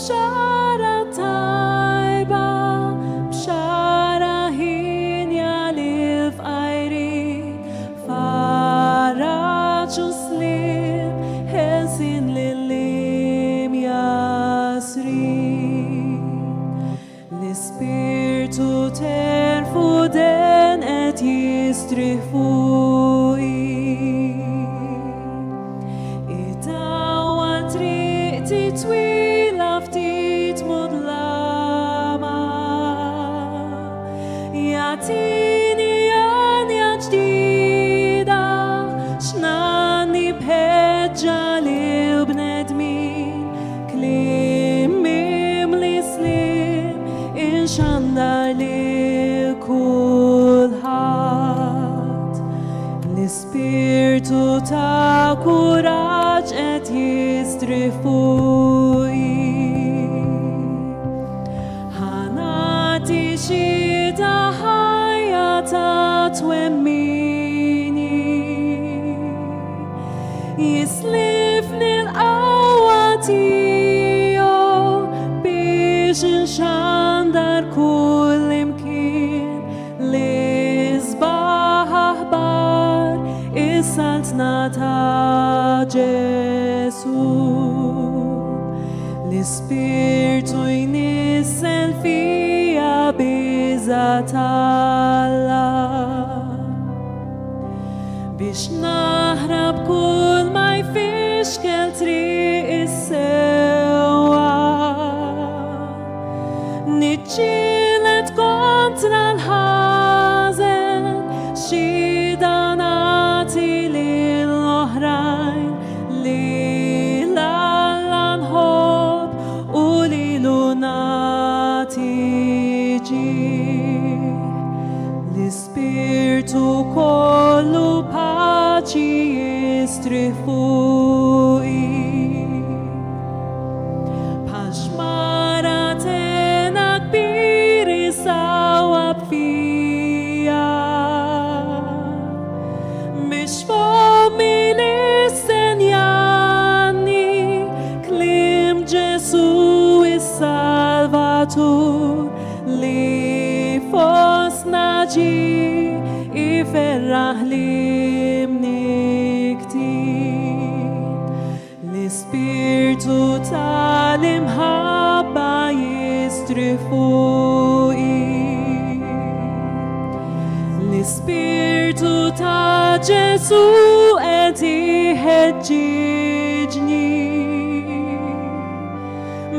بشارة طيبة بشارة هين يالف أيري فرج وسليم هسين لليم يسري l'Espíritu terfuden et yistrifui et awaltriti twilaftit mudlama yatini an yajdida shnani bhedja libnedmin klimim lislim inshandar likulhat l'Espíritu ta courage et yistrifui hanati shita hayata twemmini yislifni الأواتيو بيش inshandar كل يمكن لصباح أخبار إسالتنا تا جسوب l'Espíritu ينزل فيا بذات الله بيش نهرب كل ما يفشكل طريق السوا نتجلد contra الحزن شيداناتي للأهرين للنهوب وللناتيجي l'Espíritu collu paci istrifui pashmaratenak birisawab fia mishpomi lisenyani klim Jesu is salvator li fosnaji iferrah limnikti l'Espíritu talim habba yistrifui l'Espíritu ta Jesu et iheġġiġni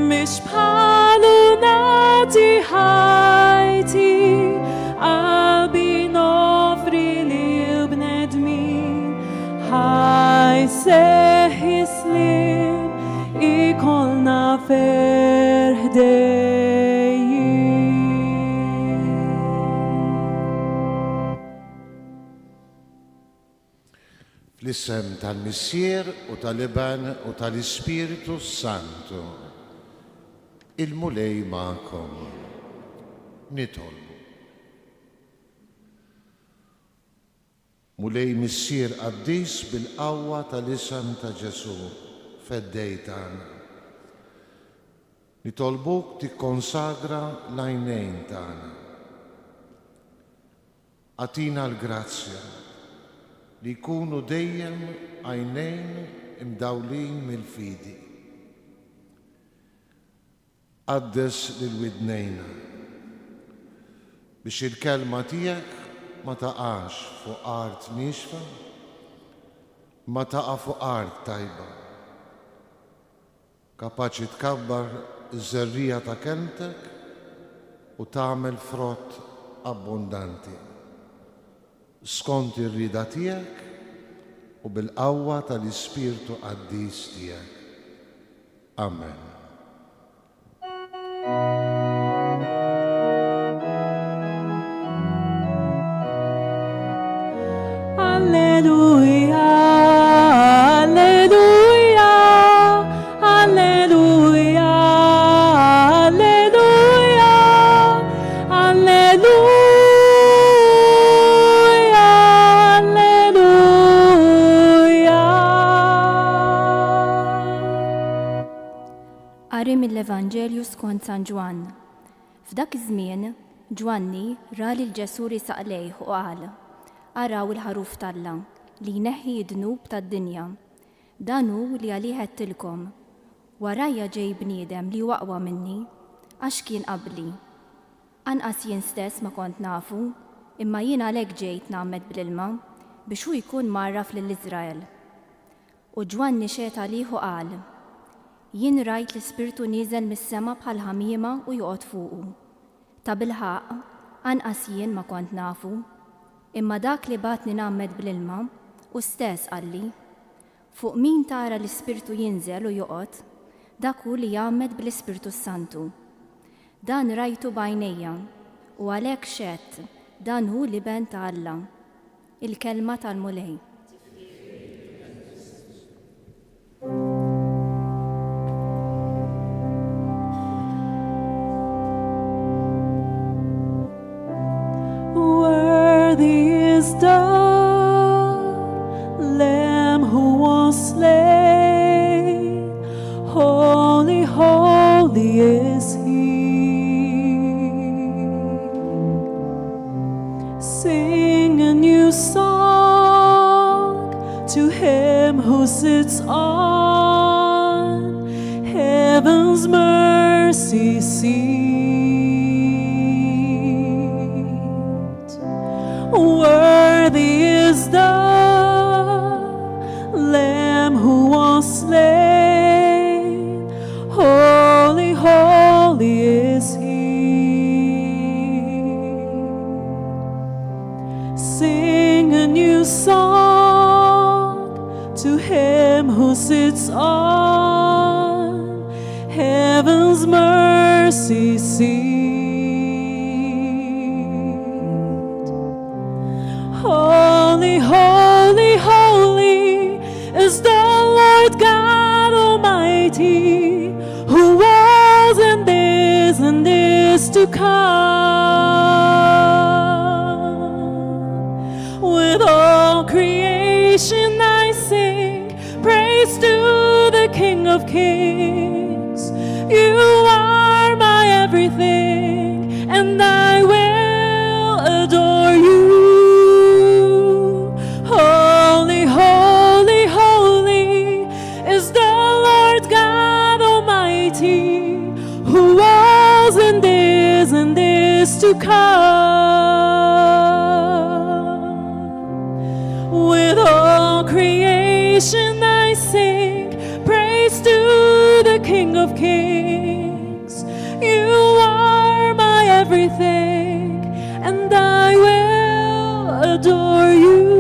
mish bħalu nati ħajti qalbi nofri li bnedmin ħaj seħ jislim ikolna ferħdejjin. Fl-isem tal-Missier u tal-Iban u tal-Ispiritu Santu, il-mulej ma'kom, nitolbu. Mulej Missier qaddis bil-qawwa tal-isem ta' Ġesu fed-dejtana. Nitolbuk tikkonsagra l-għajnejn tagħna. Atina l-grazzja li jkunu dejjem għajnejn imdawlin mill-fidi. Qaddes lil-widnejna biex il-kelma tiegħek ma taqax fuq art nixfa, ma taqa' fuq art tajba, kapaċi tkabbar iż-żerrija ta' kelmtek u tagħmel frott abbondanti. Skont ir-rida tiegħek u bil-qawwa tal-Ispirtu Qaddis tiegħek. Amen. Alleluia, alleluia, alleluia, alleluia, alleluia, alleluia. Qari mill-Evanġelju skont San Ġwan. F'dak iż-żmien, Ġwanni ra lil Ġesuri saqlejh u qal: Araw il-ħaruf tal-Alla li jneħħi d-dnub tad-dinja. Dan hu li għalih għedtilkom. Warajja ġej bniedem li waqwa minni, għax kien qabli. Anqas jien stess ma kont nafu, imma jien għalhekk ġejt nagħmed bl-ilma biex hu jkun marraf lill-Iżrael. U Ġwanni xeta għalih u qal: Jien rajt l-Ispirtu nieżel mis-sema bħal ħamiema u joqgħod fuqu. Ta' bilħaq, anqas jien ma kont nafu, imma dak li batni nagħmed bl-ilma u stess qalli: Fuq min tara l-Ispirtu jinżel u joqgħod, dak hu li jagħmed bl-Ispirtu Santu. Dan rajtu b'għajnejja u għalhekk xedt dan hu l-iben ta' Alla. Il-kelma tal-mulej. Worthy is the Lamb who was slain. Holy, holy is He. Sing a new song to Him who sits on heaven's mercy seat. Worthy is the Lamb who was slain. Holy, holy is He. Sing a new song to Him who sits on heaven's mercy seat. Holy, holy, holy is the Lord God Almighty, who was and is to come. With all creation I sing praise to the King of Kings. You are my everything, and I will adore you. Holy, holy, holy is the Lord God Almighty, who was and is to come. With all creation I sing praise to the King of Kings. You are my everything, and I will adore you.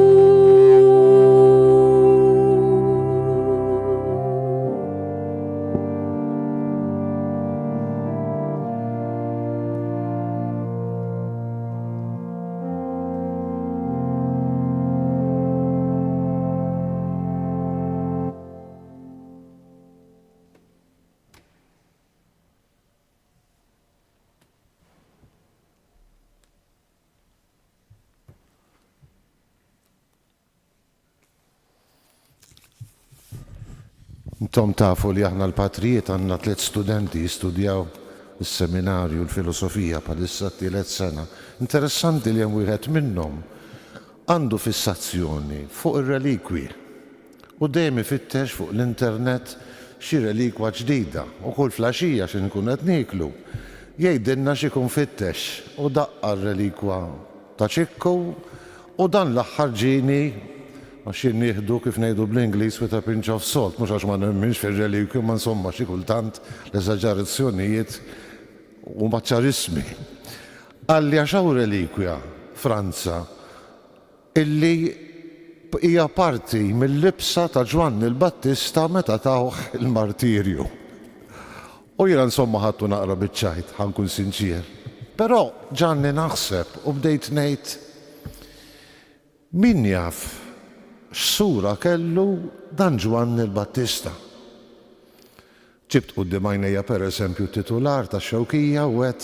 Intom tafu li aħna l-patrijiet għandna 3 studenti jistudjaw is-seminarju l-filosofija bħalissa t-tielet sena. Interessanti li hemm wieħed minnhom għandu fissazzjoni fuq ir-relikwi u dejjem ifittex fuq l-internet xi relikwa ġdida u kull flaxija xi nkun qed nieklu jgħidilna x'ikun fittex u daqqa r-relikwa ta' ċikku u dan l-aħħar ġieni għaxin nieħdu kif ngħidu bl-Ingliż with a pinch of salt, mhux għax ma nemminx fir-relikwi, ma insomma xi kultant l-eżaġerazzjonijiet u maċċarismi. Għalli għax hawn relikwja Franza illi hija parti mill-libsa ta' Ġwanni l-Battista meta tawh il-martirju. U jiena insomma ħadtu naqra biċ-ċajt, ħankun sinċier. Però ġanni naħseb u bdejt ngħid min jaf x'sura kellu dan Ġwanni l-Battista. Ġibt quddiem għajnejja pereżempju titular ta' Xewkija u għedt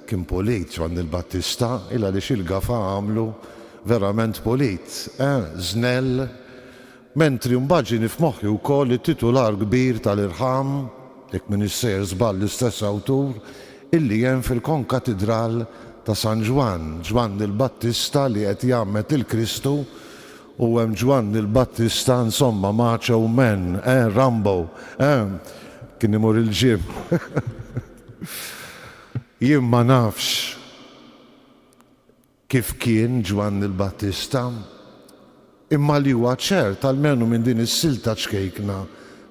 kien polit Ġwanni l-Battista il għaliex il-gafa għamlu verament polit, żnell, mentri mbagħad ġieni f'moħħi wkoll it-titular kbir tal-irħam dik min issejjer żball l-istess awtur illi hemm fil-konkatedral ta' San Ġwan, Ġwanni l-Battista li qed jagħmel il-Kristu u hemm Ġwanni l-Battista insomma macho man, Rambo, kien imur il-ġim. Jien ma nafx kif kien Ġwanni l-Battista, imma li huwa ċert almenu minn din is-silta ċkejkna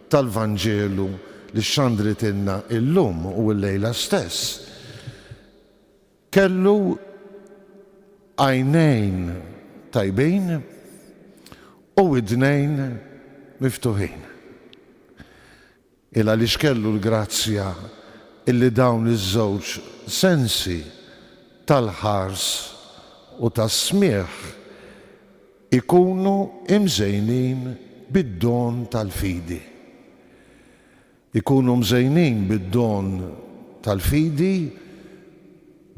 tal-Vanġelu li xandritilna illum u l-lejla stess. Kellu għajnejn tajbin u idnejn miftuħin. Illa li xkellu l-grazzja illi dawn iż-żewġ sensi tal-ħars u tas-smieħ ikunu imżejnin bid-don tal-fidi. Ikunu mżejnin bid-don tal-fidi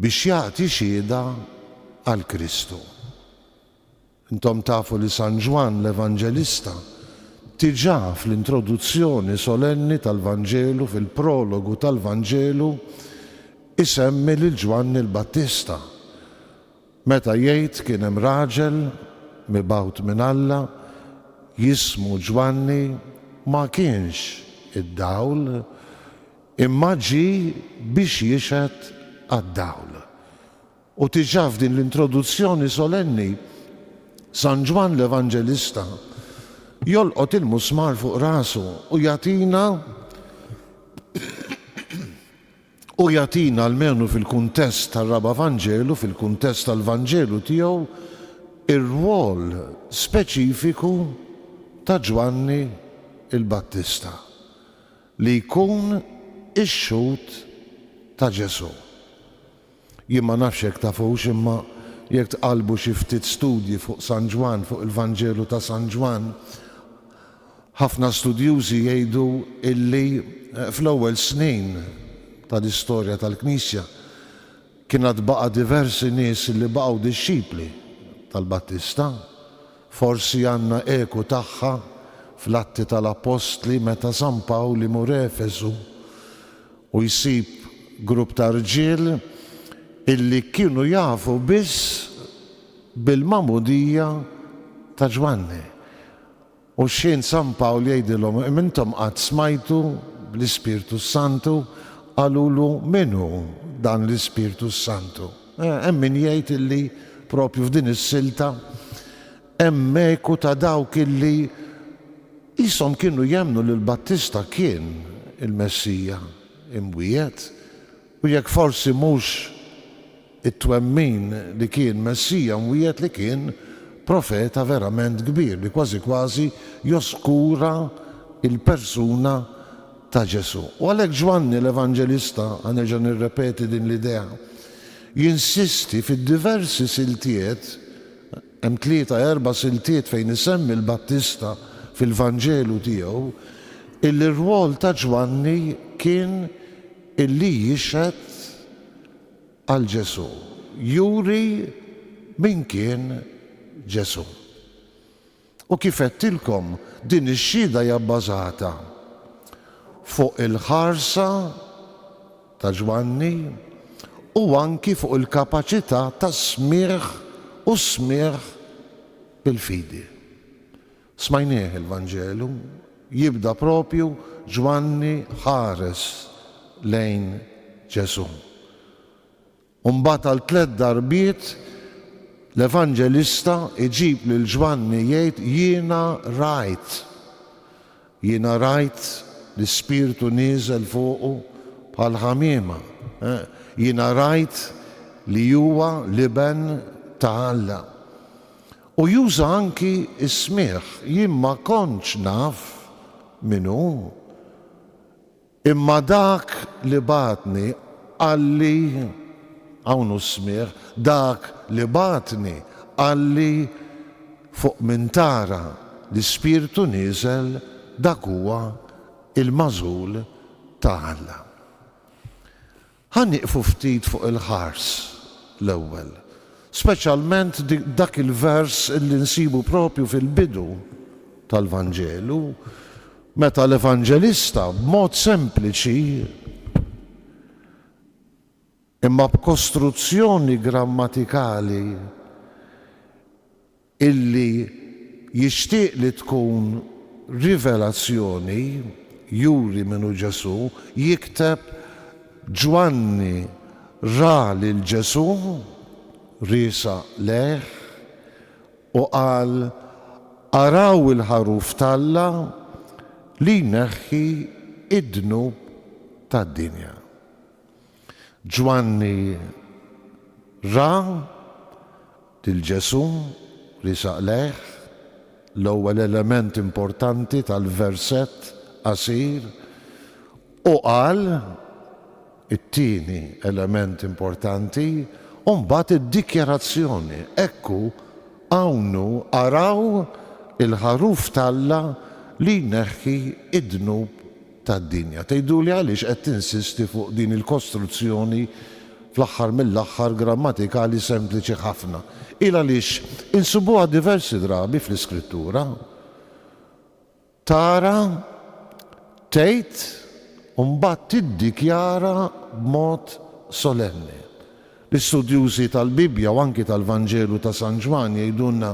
biex jagħti xhieda għal Kristu. Intom tafu li San Ġwan l-Evanġelista diġà fl-introduzzjoni solenni tal-Vanġelu, fil-prologu tal-Vanġelu, isemmi lil Ġwanni l-Battista. Meta jgħid kien hemm raġel mibgħut minn Alla jismu Ġwanni ma kienx id-dawl imma ġi biex jixhed għad-dawl. U diġà f'din l-introduzzjoni solenni San Ġwan l-Evanġelista jolqot il-musmar fuq rasu u jagħtina almenu fil-kuntest tar-Raba' Vanġelu, fil-kuntest tal-Vanġelu tiegħu, ir-rwol speċifiku ta' Ġwanni il-Battista li jkun ix-xhud ta' Ġesu. Jien ma nafx jekk tafux imma jekk tqalbu xi ftit studji fuq San Ġwan, fuq il-Vanġelu ta' San Ġwan, ħafna studjużi jgħidu illi fl-ewwel snin tal-istorja tal-Knisja kienet baqa' diversi nies li baqgħu dixxipli tal-Battista. Forsi għandna eku tagħha fl-Atti tal-Apostli meta San Pawl imur Efesu u jsib grupp ta' rġiel illi kienu jafu biss bil-mamudija ta' Ġwanni. U xejn San Pawl jgħidilhom intom qatt smajtu bl-Ispirtu Santu, qalulu minnu dan l-Ispirtu Santu. Hemm min jgħid illi propju f'din is-silta hemm eku ta' dawk illi ishom kienu jemmnu li l-Battista kien il-Messija imwiet u jekk forsi mhux it-twemmin li kien Messija mwiet li kien profeta verament kbir li kważi kważi joskura il-persuna ta' Ġesu. U għalhekk Ġwanni l-Evanġelista, ħanerġa' nirrepeti din l-idea, jinsisti fid-diversi siltiet, hemm 3-4 siltiet fejn isemmi l-Battista fil-Vanġelu tiegħu, illi r-rwol ta' Ġwanni kien illi jixhed għal Ġesu, juri min kien Ġesu. U kif għedtilkom din ix-xhieda hija bbażata fuq il-ħarsa ta' Ġwanni u anki fuq il-kapaċità ta' smigħ u smigħ bil-fidi. Smajnieh il-Vanġelu jibda propju Ġwanni ħares lejn Ġesu. Mbagħad għal 3 darbiet l-Evanġelista iġib lil Ġwanni jgħid jiena rajt l-Ispirtu nieżel fuqu bħal ħamiema. Jiena rajt li huwa liben ta' Alla. U juża anki is-smigħ, jien ma kontx naf minnu, imma dak li batni għalli hawn smigħ, dak li batni għalli fuq min tara l-Ispirtu nieżel dak huwa il-mażul ta' Alla. Ħannieqfu ftit fuq il-ħars l-ewwel, speċjalment dak il-vers li nsibu propju fil-bidu tal-Vanġelu meta l-Evanġelista b'mod sempliċi imma b'kostruzzjoni grammatikali illi jixtieq li tkun rivelazzjoni juri minnu Ġesu, jikteb Ġwanni ra lil Ġesu riesa leħ u qal araw il-ħaruf Talla li jneħħi id-dnub tad-dinja. Ġwanni ra lil Ġesu riesa leħ, l-ewwel element importanti tal-versett qasir, u qal it-tieni element importanti u mbagħad id-dikjarazzjoni. Ekku hawnnu araw il-ħaruf Talla li jneħħi id-dnub tad-dinja. Tgħiduli għaliex qed tinsisti fuq din il-kostruzzjoni fl-aħħar mill-aħħar grammatikali sempliċi ħafna. Il għaliex insubuha diversi drabi fl-Iskrittura. Tara, tgħid u mbagħad tiddikjara b'mod solenni. L-istudjużi tal-Bibja u anki tal-Vanġelu ta' San Ġwan jgħidulna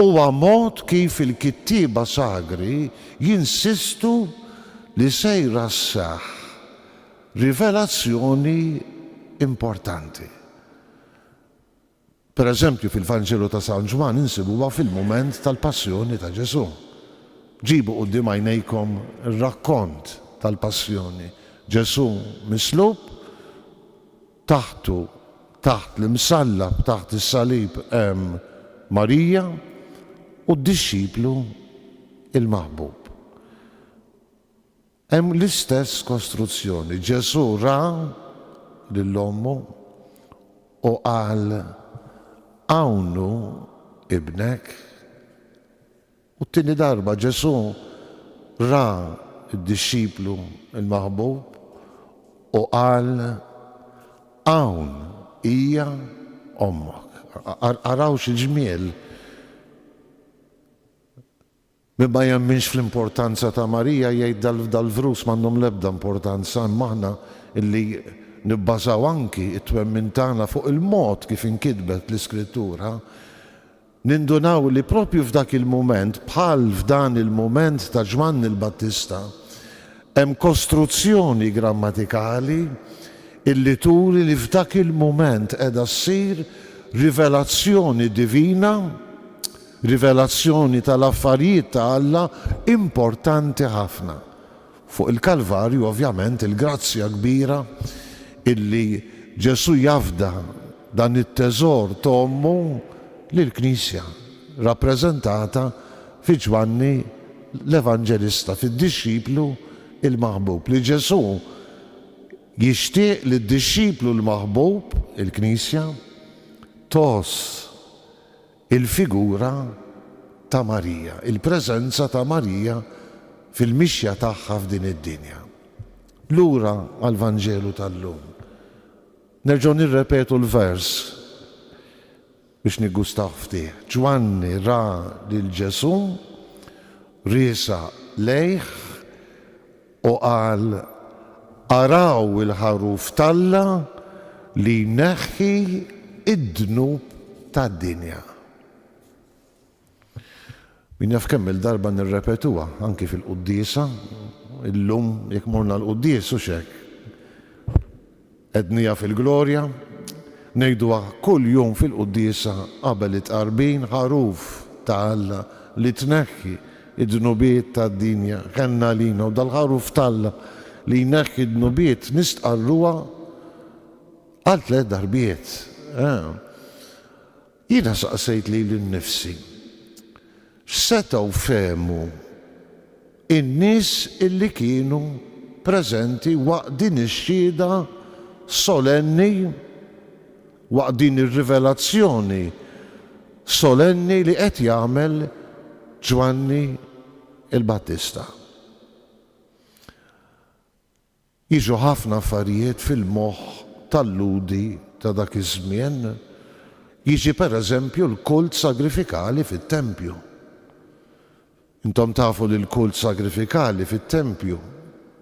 huwa mod kif il-kittieba sagri jinsistu li se jrassaħ rivelazzjoni importanti. Per eżempju, fil-Vanġelu ta' San Ġwan insibuha fil-mument tal-passjoni ta' Ġesu. Ġibu quddiem għajnejkom ir-rakkont tal-passjoni. Ġesu mislub, taħtu, taħt l-imsallab, taħt is-salib hemm Marija u d-dixxiplu il-maħbub. Hemm l-istess kostruzzjoni. Ġesu ra lill-ommu u qal hawnnu ibnek, u t-tieni darba Ġesu ra d-dixxiplu il-maħbub u qal hawn hija ommok. Araw xi ġmiel. Min ma jemminx fl-importanza ta' Marija jgħid dal-vrus m'għandhom l-ebda importanza, imma aħna illi nibbażaw anki it-twemmin tagħna fuq il-mod kif inkitbet l-Iskrittura, nindunaw li propju f'dak il-mument, bħal f'dan il-mument ta' Ġwanni l-Battista, hemm kostruzzjoni grammatikali illi turi li f'dak il-mument qiegħda ssir rivelazzjoni divina, rivelazzjoni tal-affarijiet ta' Alla importanti ħafna. Fuq il-Kalvarju ovvjament il-grazzja kbira illi Ġesu jafda dan it-teżor tommu lill-Knisja, rappreżentata fi Ġwanni l-Evanġelista, fid-dixxiplu il-maħbub. Li Ġesu jixtieq li d-dixxiplu l-maħbub, il-Knisja, tos il-figura ta' Marija, il-preżenza ta' Marija fil-mixja tagħha f'din id-dinja. Lura għal-Vanġelu tal-lum. Nerġgħu nirrepetu l-vers biex niggustaw fih. Ġwanni ra lil Ġesu, riesa lejh u qal araw il-ħaruf Talla li jneħħi id-dnub tad-dinja. Min jaf kemm il-darba nirrepetuha anki fil-qudiesa, illum jekk morna l-quddies u xek. Ednija fil-glorja, ngħiduha kull jum fil-quddiesa qabel it-qarbin ħaruf ta' Alla li tneħħi id-dnubiet tad-dinja ħenna lina, u dal-ħaruf Talla li jneħħi id-dnubiet nistqarruha għal 3 darbiet. Jiena saqsejt li l-nifsi, x'setgħu fehmu in-nies illi kienu preżenti waqt din ix-xhieda solenni, waqt din ir-rivelazzjoni solenni li qed jagħmel Ġwanni il-Battista. Jiġu ħafna affarijiet fil-moħħ tal-ludi ta' dak iż-żmien. Jiġi pereżempju l-kult sagrifikali fit-tempju. Intom tafu li l-kult sagrifikali fit-tempju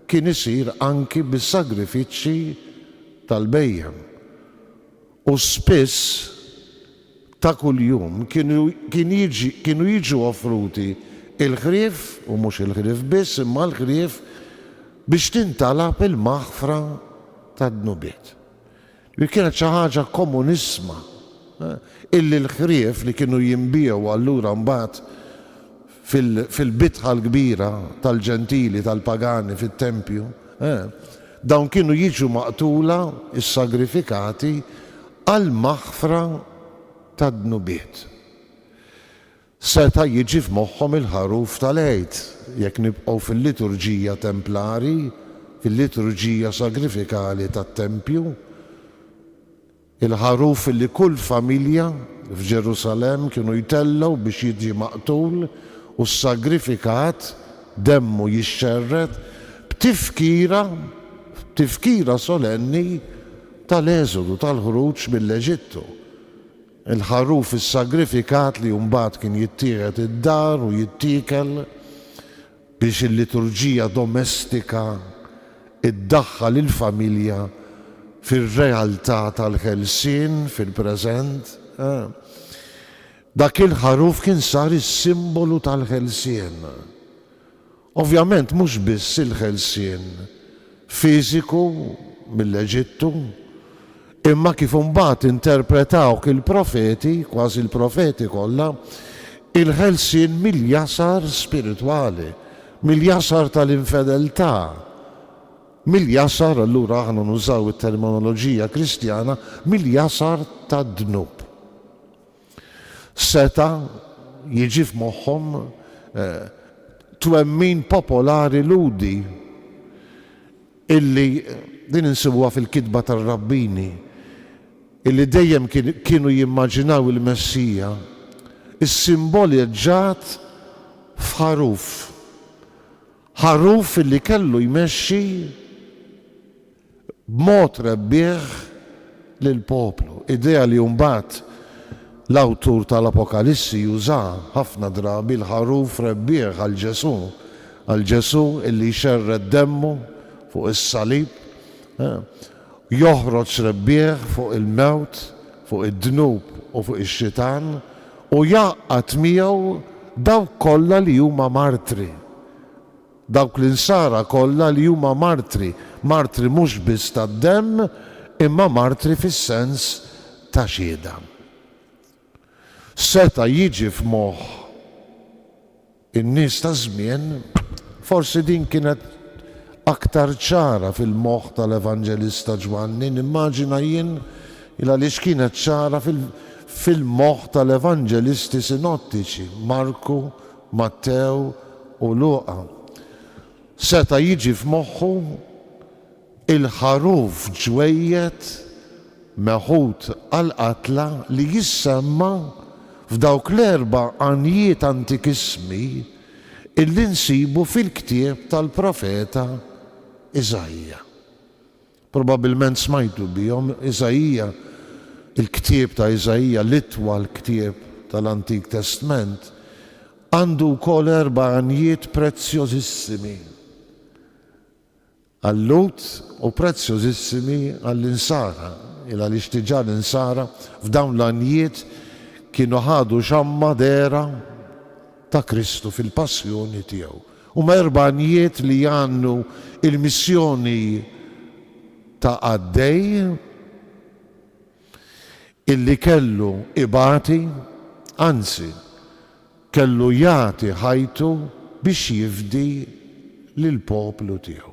kien isir anki bis-sagrifiċċji tal-bejjem. U spiss ta' kuljum kienu jiġu offruti il-ħrief, u mhux il-ħrief biss, imma l-ħrief biex tintalab il-maħfra tad-dnubiet. Li kienet xi ħaġa komunisma, illi l-ħrief li kienu jinbiegħu allura mbagħad fil-bitħa l-kbira tal-ġentili, tal-pagani fit-tempju, dawn kienu jiġu maqtula is-sagrifikati għal maħfra tad-dnubiet. Seta' jiġi f'moħħhom il-ħaruf tal-għid, jekk nibqgħu fil-liturġija templari, fil-liturġija sagrifikali tat-tempju, il-ħaruf li kull familja f'Ġerusalem kienu jtellgħu biex jiġi maqtul u s-sagrifikat demmu jixxerret b'tifkira solenni tal-eżodu, tal-ħruġ mill-Eġittu. Il-ħaruf is-sagrifikat li mbagħad kien jittieħed id-dar u jittikel biex il-liturġija domestika iddaħħal il-familja fir-realtà tal-ħelsien, fil-preżent. Dak il-ħaruf kien sar is-simbolu tal-ħelsien. Ovvjament mhux biss il-ħelsien fiżiku mill-Eġittu, imma kif imbagħad interpretaw il-profeti, kważi il-profeti kollha, il-ħelsien mill-jasar spiritwali, mill-jasar tal-infedeltà, mill-jasar, allura aħna nużaw it-terminoloġija kristjana, mill-jasar tad-dnub. Seta jiġi f'moħħhom twemmin popolari ludi illi din insibuha fil-kitba tar-rabbini illi dejjem kienu jimmaġinaw il-Messija is-simbolegġat f'ħaruf. Ħaruf illi kellu jmexxi b'mod rebbieħ lill-poplu. Idea li mbagħad l-awtur tal-Apokalissi juża ħafna drabi l-ħaruf rebbieħ għal Ġesu illi jxerred demmu fuq is-salib, joħroġ rebbieħ fuq il-mewt, fuq id-dnub u fuq ix-xitan u jaqgħad miegħu dawk kollha li huma martri. Dawk l-insara kollha li huma martri mhux biss tad-demm imma martri fis-sens ta' xhieda. Seta' jiġi f'moħħ in-nies ta' żmien, forsi din kienet aktar ċara fil-moħħ tal-Evanġelista Ġwanni, nimmaġina jien għaliex kienet ċara fil-moħħ tal-Evanġelisti sinottiċi, Marku, Mattew u Luqa. Seta' jiġi f'moħħu il-ħaruf ġwejjed meħud għal-qatla li jissemma f'dawk l-erba' għanijiet antikismi illi nsibu fil-ktieb tal-profeta Iżajja. Probabilment smajtu bihom Iżajja, il-ktieb ta' Iżajja, l-itwal ktieb tal-Antik Testament, għandu wkoll erba' għanijiet prezzjożissimi għall-Lut u prezzjożissimi għall-insara. Għaliex diġà l-insara f'dawn l-għanijiet kienu ħadu xamma dera ta' Kristu fil-passjoni tiegħu. Huma erba' għanijiet li għandu il-missjoni ta' għaddej illi kellu ibati, anzi kellu jagħti ħajtu biex jifdi lill-poplu tiegħu.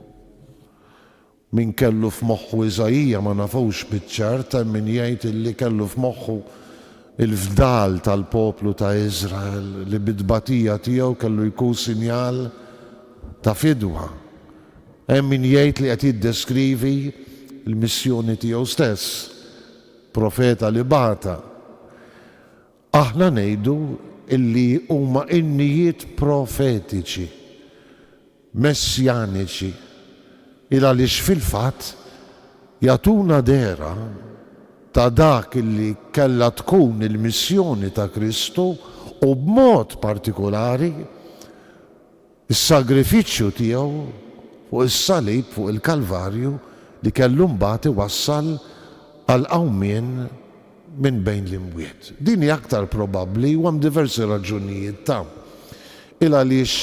Min kellu f'moħħu Iżajja ma nafux biċ-ċert, min jgħid illi kellu f'moħħu il-fdal tal-poplu ta' Iżrael li bid-tbatija tiegħu kellu jkun sinjal ta' fidwa. Hemm min jgħid li qed jiddeskrivi l-missjoni tiegħu stess, profeta li bata. Aħna ngħidu illi huma innijiet profetiċi, messjaniċi, għaliex fil-fatt jagħtuna dera ta' dak illi kellha tkun il-missjoni ta' Kristu u b'mod partikolari is-sagrifiċċju tiegħu fuq is-salib fuq il-Kalvarju li kellu mbagħad iwassal għal qawmien minn bejn l-imwiet. Din hija aktar probabbli u hemm diversi raġunijiet ta' għaliex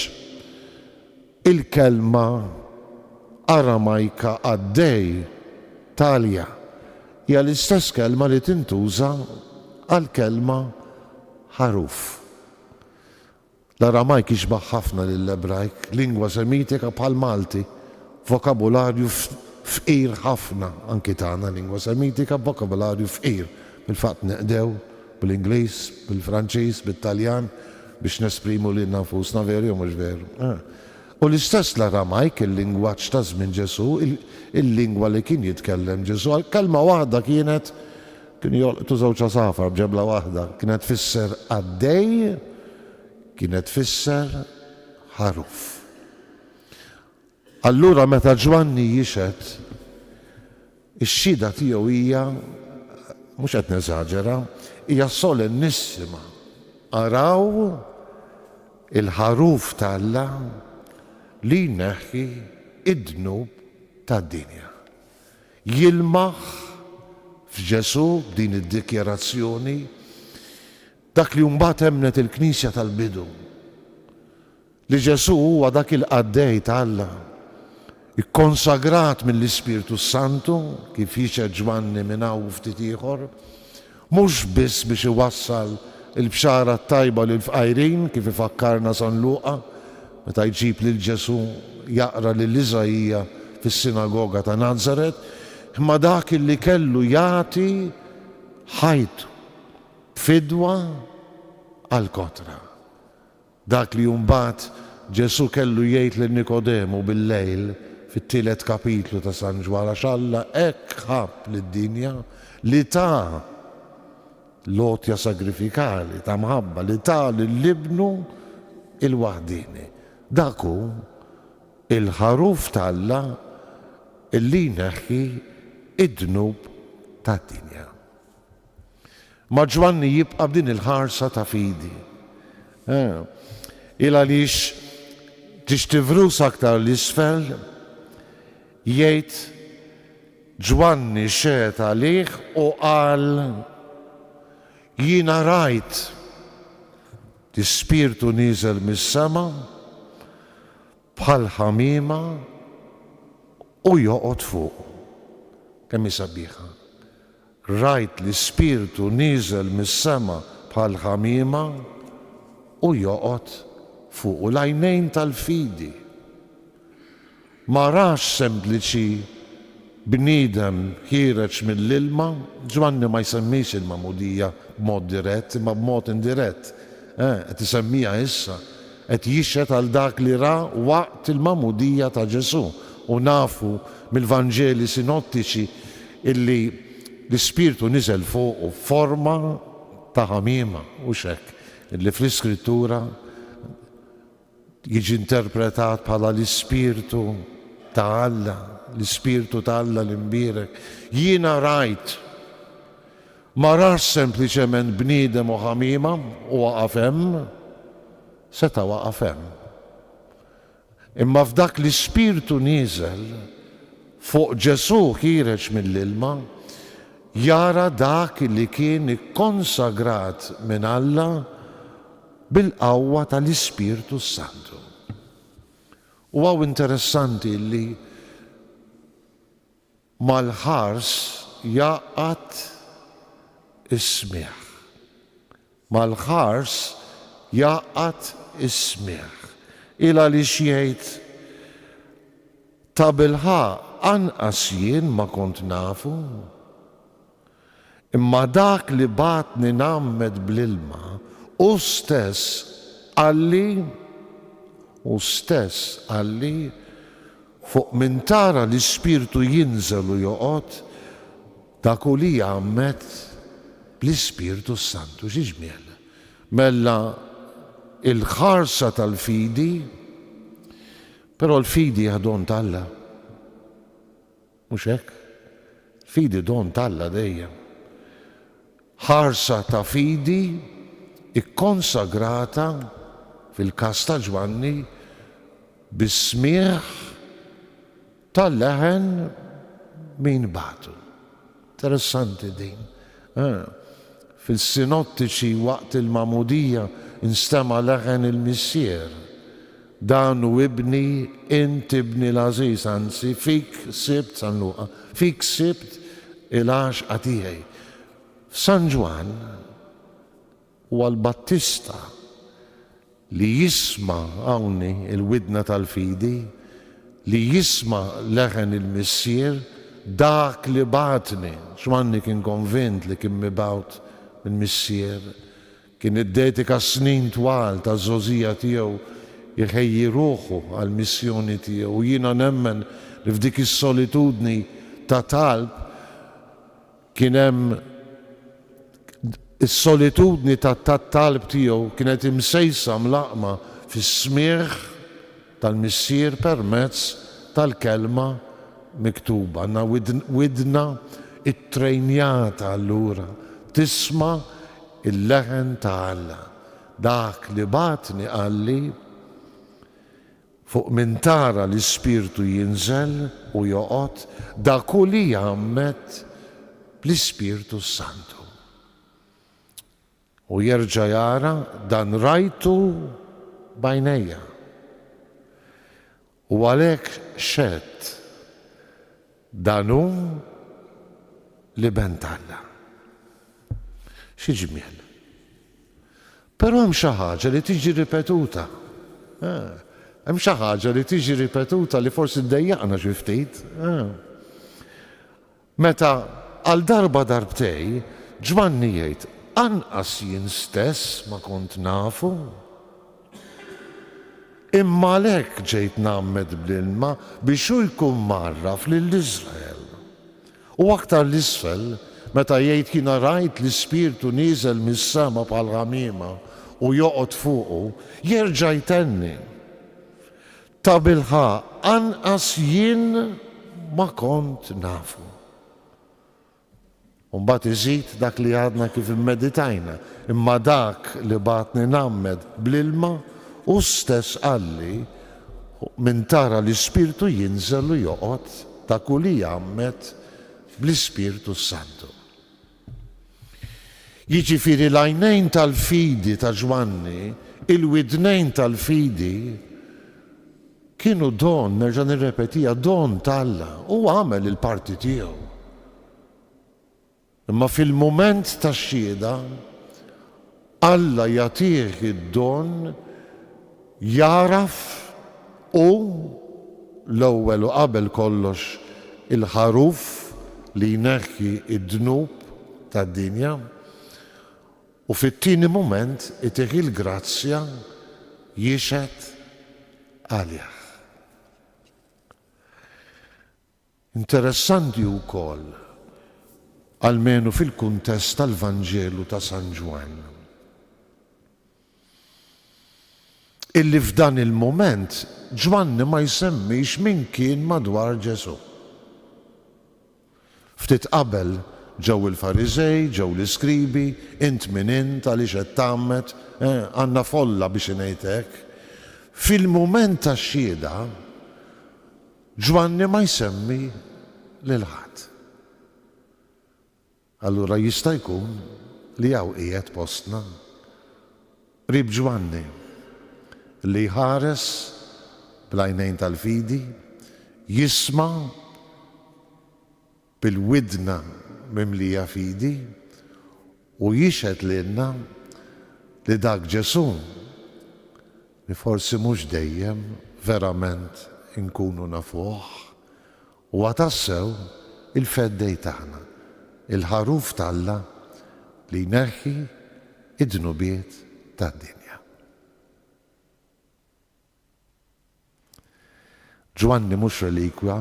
il-kelma Aramajka għaddej talja hija l-istess kelma li tintuża għal kelma ħaruf. L-Aramajk jixbaħ ħafna lill-Ebrajk, lingwa semitika bħal Malti, vokabularju fqir ħafna, anki tagħna lingwa semitika, vokabularju fqir. Bil-fatt neqdew bil-Ingliż, bil-Franċiż, bil-Taljan biex nesprimu lil nafusna veru jew mhux veru. U l-istess l-Aramajk, il-lingwaġġ ta' żmien Ġesu, il-lingwa li kien jitkellem Ġesu, kelma waħda kienet kien jolqtu żewġ safar b'ġebla waħda, kienet tfisser għaddej, kienet tfisser ħaruf. Allura meta Ġwanni jixed, ix-xhieda tiegħu hija mhux qed neżaġera, hija solennissima. Araw il-ħaruf tal-Alla li jneħħi id-dnub tad-dinja. Jilmaħ f'Ġesu b'din id-dikjarazzjoni dak li mbagħad emnet il-Knisja tal-bidu. Li Ġesu huwa dak il-qaddej tal-Alla, ikkonsagrat mill-Ispirtu Santu kif jixed Ġwanni minn hawn ftit ieħor, mhux biss biex iwassal il-bxara tajba lil fqajrin kif ifakkarna San Luqa meta jġib lil Ġesu jaqra lil Iżajija fis-sinagoga ta' Nazaret, imma dak li kellu jagħti ħajtu fidwa għal kotra. Dak li mbagħad Ġesu kellu jgħid lil Nikodemu bil-lejl fit-tielet kapitlu ta' San Ġwan għax Alla hekk ħabb lid-dinja li ta' lotja sagrifikali ta' mħabba li ta' lill-ibnu il-waħdini. Dak hu il-ħaruf tal-Alla illi jneħħi id-dnub tad-dinja. Ma Ġwanni jibqa' b'din il-ħarsa ta' fidi. Għaliex tixtivrus aktar l-isfel jgħid Ġwanni xehet għalih u qal jiena rajt l-Ispirtu nieżel mis-sema bħal ħamiema u joqgħod fuq. Kemm hi sabiħa. Rajt l-Ispirtu nieżel mis-sema bħal ħamiema u joqgħod fuq l-għajnejn tal-fidi. Ma rax sempliċi bniedem ħireġ mill-ilma, Ġwanni ma jsemmix il-mamudija b'mod dirett, imma b'mod indirett. Qed isemmija issa, qed jixhed għal dak li ra waqt il-mamudija ta' Ġesu. U nafu mill-Vanġeli sinottiċi illi l-Ispirtu niżel fuq forma ta' ħamiema u xekk, illi fl-Iskrittura jiġi interpretat bħala l-Ispirtu ta' Alla, l-Ispirtu ta' Alla l-imbierek. Jiena rajt, ma rax sempliċement bniedem u ħamiema u waqaf hemm, seta' waqaf hemm. Imma f'dak l-Ispirtu nieżel fuq Ġesu ħireġ mill-ilma, jara dak li kien ikkonsagrat minn Alla bil-qawwa tal-Ispirtu Santu. U għaw interessanti li mal-ħars jaqat ismiħ. Mal-ħars jaqat ismiħ. Ila li xiejt ta' bilħa anqas jien ma kont nafu, imma dak li batni nammed bl-ilma u stess għalli fuq min tara l-Ispirtu jinżel u joqgħod dak u li għammet bl-Ispirtu Santu. Xiġmiel? Mella il-ħarsa tal-fidi, però l-fidi għadon talla. Mhux hekk? Fidi don talla dejjem. Ħarsa ta' fidi ikkonsagrata fil-każ ta' Ġwanni bismieħ tal-leħen min batu. Interessanti din. Fil-sinottiċi waqt il-mamudija instema leħen il-missier. Dan u ibni, int ibni l-aziz, anzi, fik sibt, San Luqa, fik sibt il-għax għatijaj. San Ġwan u għal-Battista li jisma għawni il-widna tal-fidi, li jisma leħen il-missier, dak li batni, xmanni kien konvint li kien mibawt mill-missier, kien id-detika snin twal ta' żożija tiegħu jħejji ruħu għal-missjoni tiegħu. U jiena nemmen li f'dik is-solitudni ta' talb kien hemm is-solitudni ta' talb tiegħu kienet imsejsa mlaqma fis-smieħ tal-missier permezz tal-kelma miktuba. Għandna widna it-trejnjata allura tisma' il-leħen ta' Alla. Dak li batni għalli fuq min tara l-Ispirtu jinżel u joqgħod dak u li jgħammet bl-Ispirtu Santu. U jerġa' jara dan rajtu bajnejja. U għalhekk xedt dan hu li bent Alla. Xi ġmiel. Però hemm xi ħaġa li tiġi ripetuta. Hemm xi ħaġa li tiġi ripetuta li forsi ddejjaqna xi ftit. Meta għal darba darbtej Ġvanni jgħid anqas jien stess ma kont nafu. Imma għalhekk ġejt nagħmmed bl-ilma biex hu jkun marraf lill-Iżrael. U aktar l-isfel meta jgħid jiena rajt l-Ispirtu nieżel mis-sema bħal ħamiema u joqgħod fuqu, jerġa' jtenni. Ta' bilħaq anqas jien ma kont nafu. U mbagħad iżid dak li għadna kif immeditajna, imma dak li batni nammed bl-ilma u stess qalli min tara l-Ispirtu jinżel u joqgħod dak u li jgħammet bl-Ispirtu Santu. Jiġifieri l-għajnejn tal-fidi ta' Ġvanni, il-widnejn tal-fidi kienu don, nerġa' nirrepetija, don tal-Alla, u għamel il-parti tiegħu. Imma fil-mument tax-xhieda Alla jagħtih id-don jaraf u l-ewwel u qabel kollox il-ħaruf li jneħħi id-dnub tad-dinja u fit-tieni mument itih il-grazzja jixed għalih. Interessanti wkoll, almenu fil-kuntest tal-Vanġelu ta' San Ġwan, illi f'dan il-moment Ġvanni ma jsemmix min kien madwar Ġesu. Ftit qabel ġew il-Fariżej, ġew l-Iskribi, int min int għaliex qed tagħmmed, għandna folla biex ngħid hekk. Fil-mument tax-xhieda Ġvanni ma jsemmi lil ħadd. Allura jista' jkun li hawn qiegħed postna qrib Ġvanni li jħares bl-għajnejn tal-fidi, jisma' bil-widna mimlija fidi u jixhed lilna li dak Ġesu li forsi mhux dejjem verament inkunu nafuh u għatassew il-feddej tagħna, il-ħaruf tal-Alla li jneħħi id-dnubiet tad-dinja. Ġvanni mhux relikwja,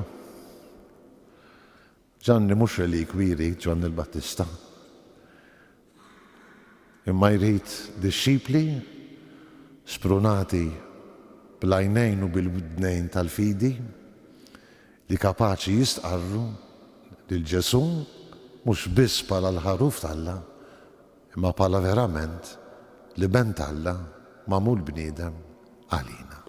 Ġvanni mhux relikwi jrid Ġvanni l-Battista. Imma jrid dixxipli sprunati bl-għajnejn u bil-widnejn tal-fidi li kapaċi jistqarru lil Ġesu mhux biss bħala l-ħaruf tal-Alla, imma bħala verament li bent Alla magħmul bniedem għalina.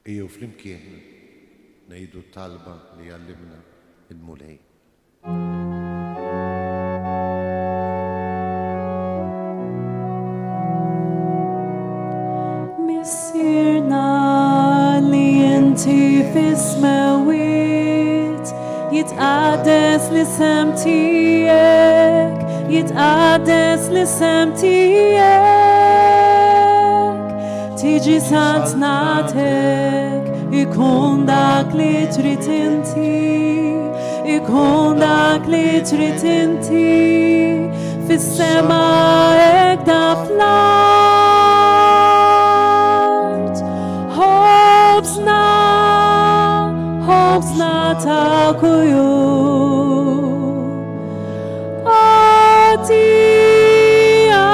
Ejjew flimkien ngħidu t-talba li għallimna il-mulej. Missirna li inti fis-smawiet jitqaddes l-isem tiegħek, jitqaddes l-isem tiegħek. Tiġi sant natek, ikun dak li trid inti, ikun dak li trid inti, fis-sema hekk da fl-art. Hobsna ta' kuljum.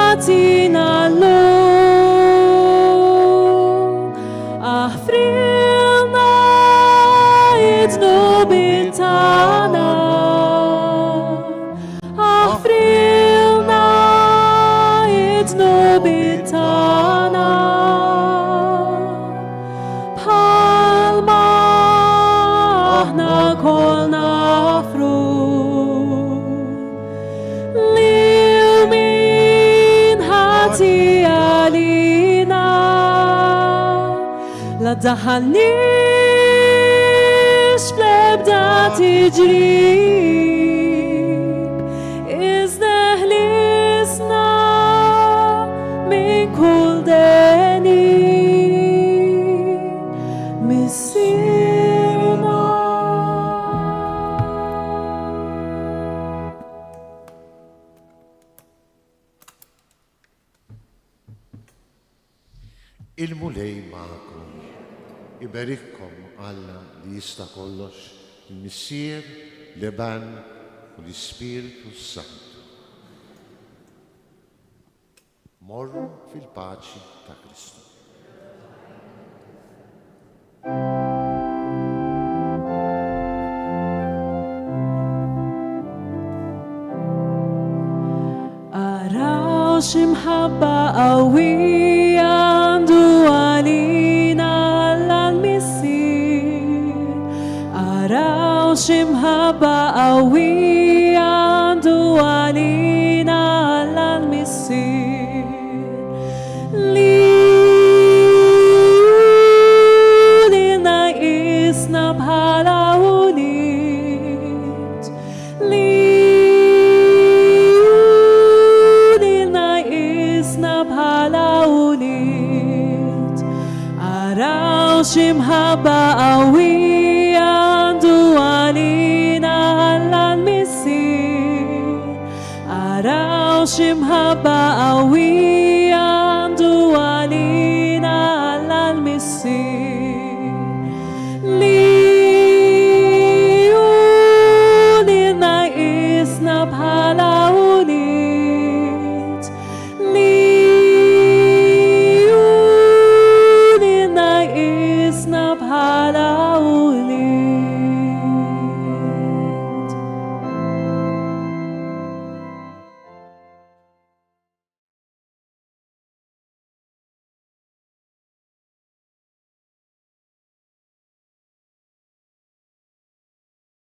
Atina l-lum. Aħfrilna id-dnubit tagħna. Aħfrilna id-dnubit tagħna. Bħalma aħna kol nafru lil min ħati għalina. La daħalniex fl-ebda tiġrib, iżda ħlisna minn kull deni. Missirna. Il-mulej ma'kom, iberikkom Alla li jista' kollox, il-Missier, l-Eban u l-Ispiritu Santu. Morru fil-paċi ta' Kristu. Araw ximħabba qawwija għandu għalina l-Missier. Araw ximħabba qawwija għandu għalina l-Missier. Lilna isna bħala unit. Lilna isna bħala unit. Araw ximħabba qawwija għandu għalina l-Missier. Araw ximħabba